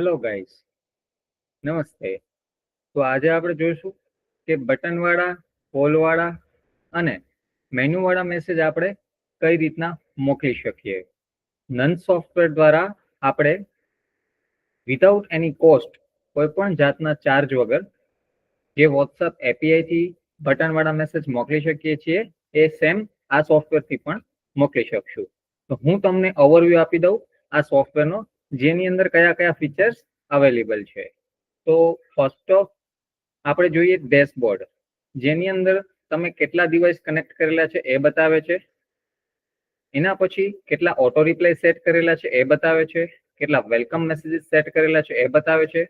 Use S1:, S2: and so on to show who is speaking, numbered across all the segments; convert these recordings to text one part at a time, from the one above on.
S1: Hello guys, નમસ્તે. તો આજે આપણે જોઈશું કે બટનવાળા, પોલવાળા અને મેન્યુવાળા મેસેજ આપણે કઈ રીતના મોકલી શકીએ. નન સોફ્ટવેર દ્વારા આપણે વિધાઉટ એની કોસ્ટ, કોઈ પણ જાતના ચાર્જ વગર જે વોટ્સઅપ એપીઆઈ થી બટનવાળા મેસેજ મોકલી શકીએ છીએ એ સેમ આ સોફ્ટવેરથી પણ મોકલી શકશું. તો હું તમને ઓવરવ્યૂ આપી દઉં આ સોફ્ટવેરનો, જેની અંદર કયા કયા ફીચર્સ અવેલેબલ છે. તો ફર્સ્ટ ઓફ આપણે જોઈએ ડેશબોર્ડ, જેની અંદર તમે કેટલા ડિવાઇસ કનેક્ટ કરેલા છે એ બતાવે છે. એના પછી કેટલા ઓટો રિપ્લાય સેટ કરેલા છે એ બતાવે છે. કેટલા વેલકમ મેસેજીસ સેટ કરેલા છે એ બતાવે છે.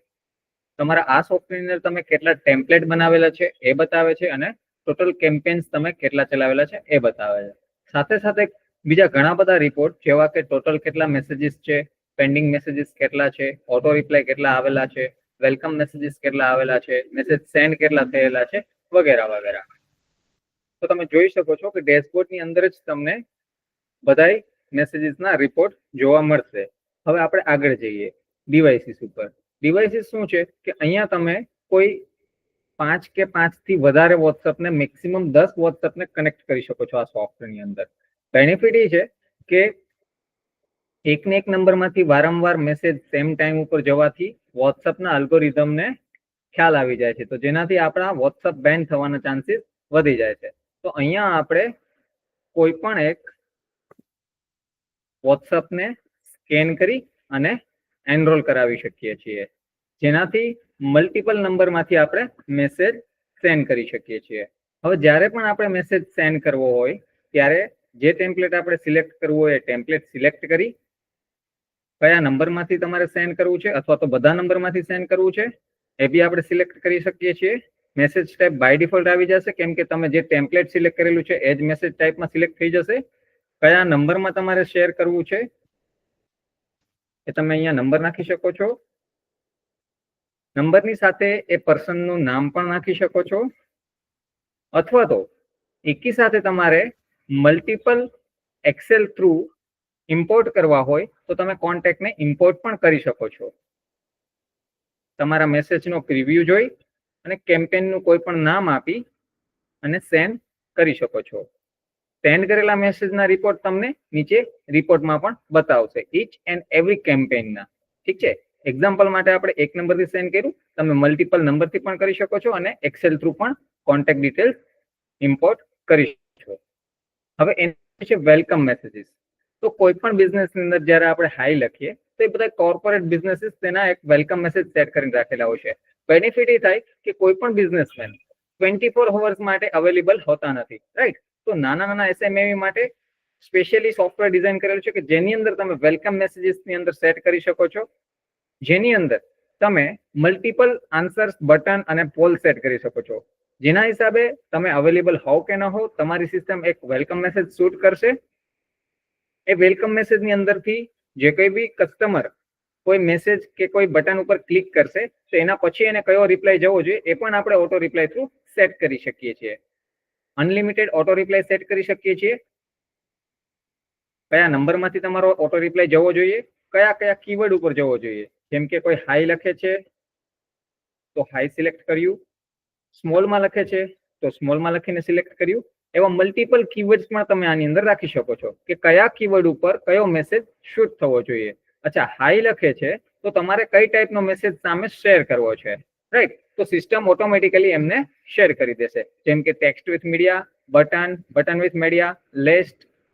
S1: તમારા આ સોફ્ટવેરની અંદર તમે કેટલા ટેમ્પલેટ બનાવેલા છે એ બતાવે છે. અને ટોટલ કેમ્પેન્સ તમે કેટલા ચલાવેલા છે એ બતાવે છે. સાથે સાથે બીજા ઘણા બધા રિપોર્ટ, જેવા કે ટોટલ કેટલા મેસેજીસ છે, પેન્ડિંગ મેસેજીસ કેટલા છે, ઓટો રિપ્લાય કેટલા આવેલા છે, વેલકમ મેસેજીસ કેટલા આવેલા છે, મેસેજ સેન્ડ કેટલા થયેલા છે, વગેરે વગેરે. તો તમે જોઈ શકો છો કે ડેશબોર્ડની અંદર જ તમને બધાય મેસેજીસના રિપોર્ટ જોવા મળશે. હવે આપણે આગળ જઈએ ડિવાઇસીસ ઉપર. ડિવાઇસીસ શું છે કે અહીંયા તમે કોઈ 5 કે 5 થી વધારે વોટ્સઅપને, મેક્સિમમ 10 વોટ્સઅપને કનેક્ટ કરી શકો છો આ સોફ્ટવેરની અંદર. બેનિફિટ એ છે કે એકને એક નંબરમાંથી વારંવાર મેસેજ સેમ ટાઈમ ઉપર જવાથી વોટ્સઅપના અલ્ગોરિધમને ખ્યાલ આવી જાય છે, તો જેનાથી આપણા વોટ્સઅપ બેન થવાના ચાન્સીસ વધી જાય છે. તો અહીંયા આપણે કોઈ પણ એક વોટ્સઅપને સ્કેન કરી અને એનરોલ કરાવી શકીએ છીએ, જેનાથી મલ્ટિપલ નંબરમાંથી આપણે મેસેજ સેન્ડ કરી શકીએ છીએ. હવે જ્યારે પણ આપણે મેસેજ સેન્ડ કરવો હોય ત્યારે જે ટેમ્પલેટ આપણે સિલેક્ટ કરવું હોય એ ટેમ્પલેટ સિલેક્ટ કરી, કયા નંબરમાંથી તમારે સેન્ડ કરવું છે અથવા તો બધા નંબરમાંથી સેન્ડ કરવું છે એ બી આપણે સિલેક્ટ કરી શકીએ છીએ. મેસેજ ટાઈપ બાય ડિફોલ્ટ આવી જશે, કેમ કે તમે જે ટેમ્પલેટ સિલેક્ટ કરેલું છે એ જ મેસેજ ટાઈપમાં સિલેક્ટ થઈ જશે. કયા નંબરમાં તમારે શેર કરવું છે એ તમે અહીંયા નંબર નાખી શકો છો. નંબરની સાથે એ પર્સનનું નામ પણ નાખી શકો છો, અથવા તો એકી સાથે તમારે મલ્ટિપલ એક્સેલ થ્રુ ઇમ્પોર્ટ કરવા હોય તો તમે કોન્ટેક્ટને ઇમ્પોર્ટ પણ કરી શકો છો. તમારા મેસેજનો પ્રિવ્યુ જોઈ અને કેમ્પેનનું કોઈ પણ નામ આપી અને સેન્ડ કરી શકો છો. સેન્ડ કરેલા મેસેજના રિપોર્ટ તમને નીચે રિપોર્ટમાં પણ બતાવશે, ઈચ એન્ડ એવરી કેમ્પેનના. ઠીક છે, એક્ઝામ્પલ માટે આપણે એક નંબરથી સેન્ડ કર્યું, તમે મલ્ટિપલ નંબરથી પણ કરી શકો છો અને એક્સેલ થ્રુ પણ કોન્ટેક્ટ ડિટેલ્સ ઇમ્પોર્ટ કરી શકો છો. હવે એના છે વેલકમ મેસેજીસ. તો કોઈ પણ બિઝનેસની અંદર જ્યારે આપણે હાઈ લખીએ તો એ બધા કોર્પોરેટ બિઝનેસીસ તેના એક વેલકમ મેસેજ સેટ કરીને રાખેલા હોય છે. બેનિફિટ એ થાય કે કોઈ પણ બિઝનેસમેન 24 અવર્સ માટે અવેલેબલ હોતા નથી, રાઈટ? તો નાના એસએમઈ માટે સ્પેશિયલી સોફ્ટવેર ડિઝાઇન કરેલું છે કે જેની અંદર તમે વેલકમ મેસેજીસની અંદર સેટ કરી શકો છો, જેની અંદર તમે મલ્ટિપલ આન્સર્સ, બટન અને પોલ સેટ કરી શકો છો, જેના હિસાબે તમે અવેલેબલ હોવ કે ન હો, તમારી સિસ્ટમ એક વેલકમ મેસેજ શૂટ કરશે. એ વેલકમ મેસેજની અંદરથી જે કંઈ બી કસ્ટમર કોઈ મેસેજ કે કોઈ બટન ઉપર ક્લિક કરશે તો એના પછી એને કયો રિપ્લાય જવો જોઈએ એ પણ આપણે ઓટો રિપ્લાય થ્રુ સેટ કરી શકીએ છીએ. અનલિમિટેડ ઓટો રિપ્લાય સેટ કરી શકીએ છીએ. કયા નંબરમાંથી તમારો ઓટો રિપ્લાય જવો જોઈએ, કયા કયા કીવર્ડ ઉપર જવો જોઈએ. જેમ કે કોઈ હાઈ લખે છે તો હાઈ સિલેક્ટ કર્યું, સ્મોલમાં લખે છે તો સ્મોલમાં લખીને સિલેક્ટ કર્યું. એવા મલ્ટિપલ કીવર્ડ્સ પણ તમે આની અંદર રાખી શકો છો કે કયા કીવર્ડ ઉપર કયો મેસેજ શૂટ થવો જોઈએ. અચ્છા, હાઈ લખે છે તો તમારે કઈ ટાઈપનો મેસેજ સામે શેર કરવો છે, રાઈટ? તો સિસ્ટમ ઓટોમેટિકલી એમને શેર કરી દેશે, જેમ કે text with media, button, button with media,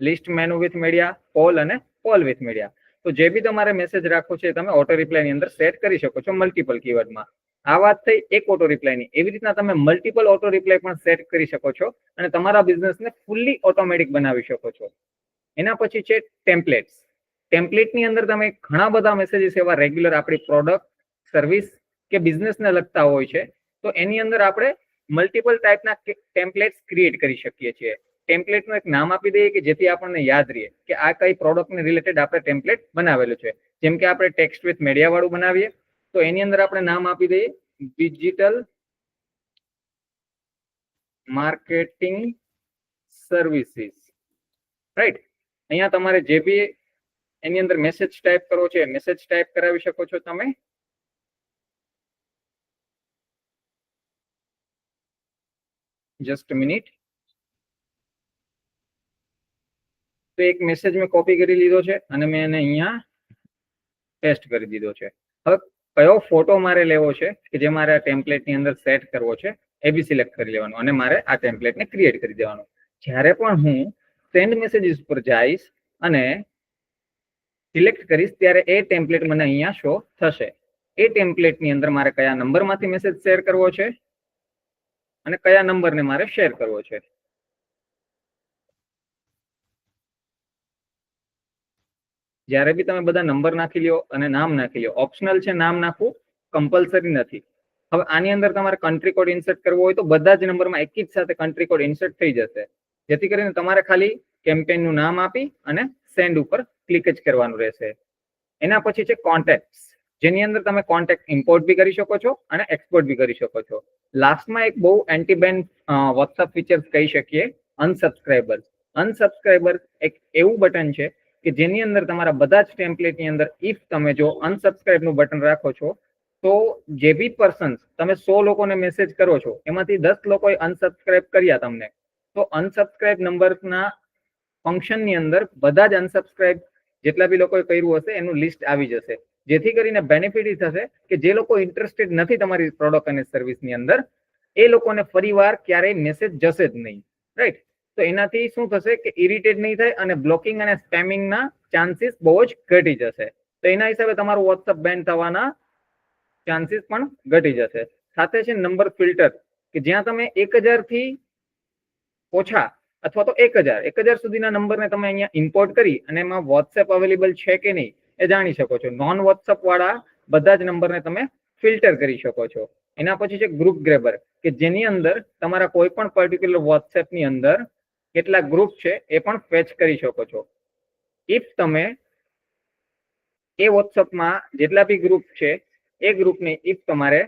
S1: list menu with media, poll અને પોલ વિથ મીડિયા. તો જે બી તમારે મેસેજ રાખવો છે તમે ઓટો રિપ્લાયની અંદર સેટ કરી શકો છો મલ્ટિપલ કીવર્ડમાં. આ વાત થઈ એક ઓટો રિપ્લાયની. એવી રીતના તમે મલ્ટિપલ ઓટો રિપ્લાય પણ સેટ કરી શકો છો અને તમારા બિઝનેસને ફૂલ્લી ઓટોમેટિક બનાવી શકો છો. એના પછી છે ટેમ્પલેટ્સ. ટેમ્પલેટની અંદર તમે ઘણા બધા મેસેજીસ એવા રેગ્યુલર આપણી પ્રોડક્ટ, સર્વિસ કે બિઝનેસને લગતા હોય છે, તો એની અંદર આપણે મલ્ટિપલ ટાઈપના ટેમ્પલેટ્સ ક્રિએટ કરી શકીએ છીએ. ટેમ્પલેટનું એક નામ આપી દઈએ કે જેથી આપણને યાદ રહે કે આ કઈ પ્રોડક્ટને રિલેટેડ આપણે ટેમ્પલેટ બનાવેલું છે. જેમ કે આપણે ટેક્સ્ટ વિથ મીડિયા વાળું બનાવીએ તો એની અંદર આપણે નામ આપી દઈએ ડિજિટલ માર્કેટિંગ સર્વિસીસ, રાઈટ? અહીંયા તમારે જે બી એની અંદર મેસેજ ટાઈપ કરવો છે મેસેજ ટાઈપ કરાવી શકો છો તમે. Just minute. તો એક મેસેજ મેં કોપી કરી લીધો છે અને મેં એને અહીંયા પેસ્ટ કરી દીધો છે. હવે કયો ફોટો મારે લેવો છે કે જે મારે આ ટેમ્પલેટની અંદર સેટ કરવો છે એ બી સિલેક્ટ કરી લેવાનું અને મારે આ ટેમ્પલેટને ક્રિએટ કરી દેવાનું. જ્યારે પણ હું સેન્ડ મેસેજીસ પર જઈશ અને સિલેક્ટ કરીશ ત્યારે એ ટેમ્પલેટ મને અહીંયા શો થશે. એ ટેમ્પલેટની અંદર મારે કયા નંબરમાંથી મેસેજ શેર કરવો છે અને કયા નંબરને મારે શેર કરવો છે. જ્યારે બી તમે બધા નંબર નાખી લ્યો અને નામ નાખી લ્યો, ઓપ્શનલ છે નામ નાખવું, કમ્પલસરી નથી. હવે આની અંદર તમારે કન્ટ્રી કોડ ઇન્સર્ટ કરવો હોય તો બધા જ નંબરમાં એક જ સાથે કન્ટ્રી કોડ ઇન્સર્ટ થઈ જશે, જેથી કરીને તમારે ખાલી કેમ્પેનનું નામ આપી અને સેન્ડ ઉપર ક્લિક જ કરવાનું રહેશે. એના પછી છે કોન્ટેક્ટ્સ, જેની અંદર તમે કોન્ટેક્ટ ઇમ્પોર્ટ બી કરી શકો છો અને એક્સપોર્ટ બી કરી શકો છો. લાસ્ટમાં એક બહુ એન્ટી બેન વોટ્સઅપ ફીચર્સ કહી શકીએ, અનસબસ્ક્રાઇબર. અનસબસ્ક્રાઇબર એક એવું બટન છે કે જેની અંદર તમારા બધા જ ટેમ્પલેટની અંદર ઇફ તમે જો અનસબસ્ક્રાઇબનું બટન રાખો છો તો જે બી પર્સન્સ તમે 100 લોકોને મેસેજ કરો છો એમાંથી 10 લોકોએ અનસબસ્ક્રાઇબ કર્યા તમને, તો અનસબસ્ક્રાઇબ નંબરના ફંક્શનની અંદર બધા જ અનસબસ્ક્રાઇબ જેટલા બી લોકોએ કર્યું હશે એનું લિસ્ટ આવી જશે, જેથી કરીને બેનિફિટ એ થશે કે જે લોકો ઇન્ટરેસ્ટેડ નથી તમારી પ્રોડક્ટ અને સર્વિસની અંદર એ લોકોને ફરીવાર ક્યારેય મેસેજ જશે જ નહીં, રાઈટ. તો એનાથી શું થશે કે ઇરિટેટ નહીં થાય અને બ્લોકિંગ અને સ્પેમિંગના ચાન્સીસ બહુ જ ઘટી જશે. તો એના હિસાબે તમારું વોટ્સઅપ બેન થવાના ચાન્સીસ પણ ઘટી જશે. સાથે છે નંબર ફિલ્ટર, કે જ્યાં તમે 1000 થી ઓછા અથવા તો 1000 સુધીના નંબરને તમે અહીંયા ઇમ્પોર્ટ કરી અને એમાં વોટ્સએપ અવેલેબલ છે કે નહીં એ જાણી શકો છો. નોન વોટ્સઅપ વાળા બધા જ નંબરને તમે ફિલ્ટર કરી શકો છો. એના પછી છે ગ્રુપ ગ્રેબર, કે જેની અંદર તમારા કોઈ પણ પર્ટિક્યુલર વોટ્સએપની અંદર કેટલા ગ્રુપ છે એ પણ ફેચ કરી શકો છો. ઇફ તમે એ વોટ્સઅપમાં જેટલા બી ગ્રુપ છે એ ગ્રુપને ઇફ તમારે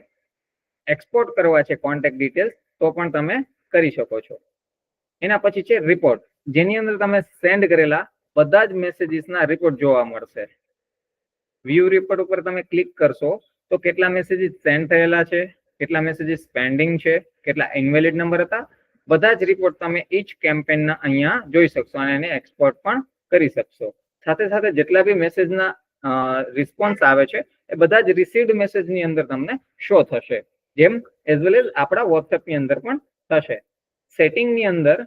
S1: એક્સપોર્ટ કરવા છે કોન્ટેક્ટ ડિટેલ્સ તો પણ તમે કરી શકો છો. એના પછી છે રિપોર્ટ, જેની અંદર તમે સેન્ડ કરેલા બધા જ મેસેજીસના રિપોર્ટ જોવા મળશે. વ્યૂ રિપોર્ટ ઉપર તમે ક્લિક કરશો તો કેટલા મેસેજીસ સેન્ડ થયેલા છે, કેટલા મેસેજીસ પેન્ડિંગ છે, કેટલા ઇનવેલિડ નંબર હતા, બધા જ રિપોર્ટ તમે ઈચ કેમ્પેનના અહીંયા જોઈ શકશો અને એને એક્સપોર્ટ પણ કરી શકશો. સાથે સાથે જેટલા બી મેસેજના રિસ્પોન્સ આવે છે એ બધા જ રિસીવ્ડ મેસેજની અંદર તમને શો થશે, જેમ એઝ વેલ એઝ આપણા વોટ્સએપની અંદર પણ થશે. સેટિંગની અંદર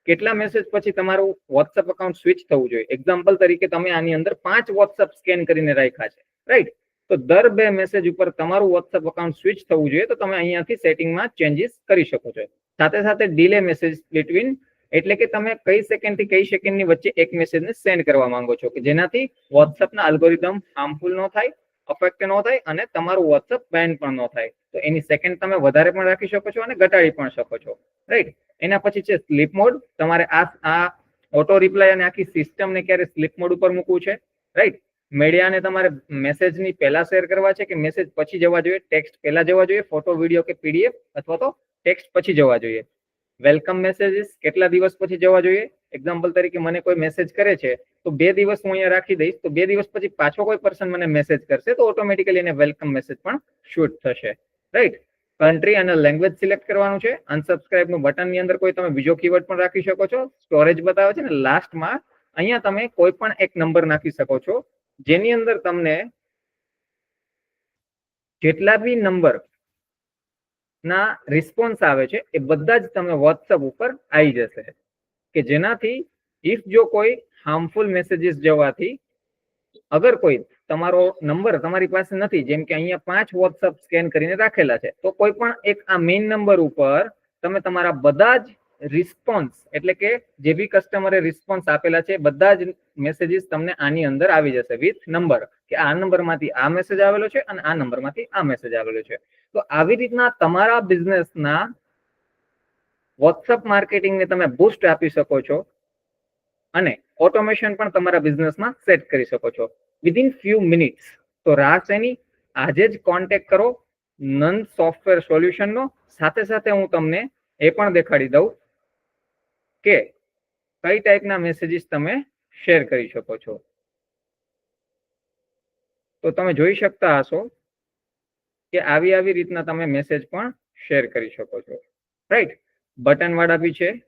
S1: કેટલા મેસેજ પછી તમારું વોટ્સએપ અકાઉન્ટ સ્વિચ થવું જોઈએ. એક્ઝામ્પલ તરીકે તમે આની અંદર 5 વોટ્સએપ સ્કેન કરીને રાખ્યા છે, રાઈટ. તો દર 2 મેસેજ ઉપર તમારું વોટ્સએપ અકાઉન્ટ સ્વિચ થવું જોઈએ તો તમે અહીંયાથી સેટિંગમાં ચેન્જીસ કરી શકો છો. સાથે સાથે ડિલે મેસેજ બિટવીન, એટલે કે તમે કઈ સેકન્ડ થી કઈ સેકન્ડની વચ્ચે એક મેસેજને સેન્ડ કરવા માંગો છો કે જેનાથી વોટ્સએપના અલ્ગોરિધમ હાર્મફુલ ન થાય, અફેક્ટ ન થાય અને તમારું વોટ્સએપ બેન પણ ન થાય. તો એની સેકન્ડ તમે વધારે પણ રાખી શકો છો અને ઘટાડી પણ શકો છો, રાઈટ. એના પછી છે સ્લીપ મોડ, તમારે આ ઓટો રિપ્લાય અને આખી સિસ્ટમને ક્યારે સ્લીપ મોડ ઉપર મૂકવું છે, રાઈટ. મીડિયાને તમારે મેસેજની પહેલા શેર કરવા છે કે મેસેજ પછી જવા જોઈએ, ટેક્સ્ટ પહેલા જવા જોઈએ, ફોટો વિડીયો કે પીડીએફ અથવા તો ટેક્સ્ટ પછી જવા જોઈએ. વેલકમ મેસેજીસ કેટલા દિવસ પછી જવા જોઈએ. એક્ઝામ્પલ તરીકે મને કોઈ મેસેજ કરે છે તો 2 દિવસ હું અહીંયા રાખી દઈશ, તો 2 દિવસ પછી પાછો કોઈ પર્સન મને મેસેજ કરશે તો ઓટોમેટિકલી એને વેલકમ મેસેજ પણ શૂટ થશે, રાઈટ. કન્ટ્રી અને લેંગ્વેજ સિલેક્ટ કરવાનું છે. અનસબસ્ક્રાઇબનું બટનની અંદર કોઈ તમે બીજો કીવર્ડ પણ રાખી શકો છો. સ્ટોરેજ બતાવે છે ને લાસ્ટમાં અહીંયા તમે કોઈ પણ એક નંબર નાખી શકો છો, જેની અંદર તમને જેટલા બી નંબર ના રિસ્પોન્સ આવે છે એ બધા જ તમે વોટ્સઅપ ઉપર આવી જશે, કે જેનાથી ઇફ જો કોઈ હાર્મફુલ મેસેજીસ જવાથી અગર કોઈ તમારો નંબર તમારી પાસે નથી, જેમ કે અહીંયા 5 વોટ્સઅપ સ્કેન કરીને રાખેલા છે, તો કોઈ પણ એક આ મેઇન નંબર ઉપર તમે તમારા બધા જ રિસ્પોન્સ, એટલે કે જે બી કસ્ટમરે રિસ્પોન્સ આપેલા છે બધા જ મેસેજીસ તમને આની અંદર આવી જશે વિથ નંબર, કે આ નંબરમાંથી આ મેસેજ આવેલો છે અને આ નંબરમાંથી આ મેસેજ આવેલો છે. તો આવી રીતના તમારા બિઝનેસના વોટ્સઅપ માર્કેટિંગને તમે બૂસ્ટ આપી શકો છો અને ઓટોમેશન પણ તમારા બિઝનેસમાં સેટ કરી શકો છો વિધિન ફ્યુ મિનિટ્સ. તો રાહ શેની, આજે જ કોન્ટેક્ટ કરો નંદ સોફ્ટવેર સોલ્યુશનનો. સાથે સાથે હું તમને એ પણ દેખાડી દઉં કે કઈ ટાઈપના મેસેજીસ તમે શેર કરી શકો છો. તો તમે જોઈ શકતા હશો કે આવી રીતના તમે મેસેજ પણ શેર કરી શકો છો, રાઈટ. બટન વાળા બી છે,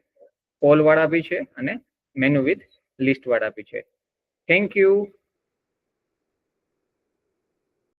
S1: પોલ વાળા બી છે અને મેનુ વિથ લિસ્ટ વાળા બી છે. Thank you.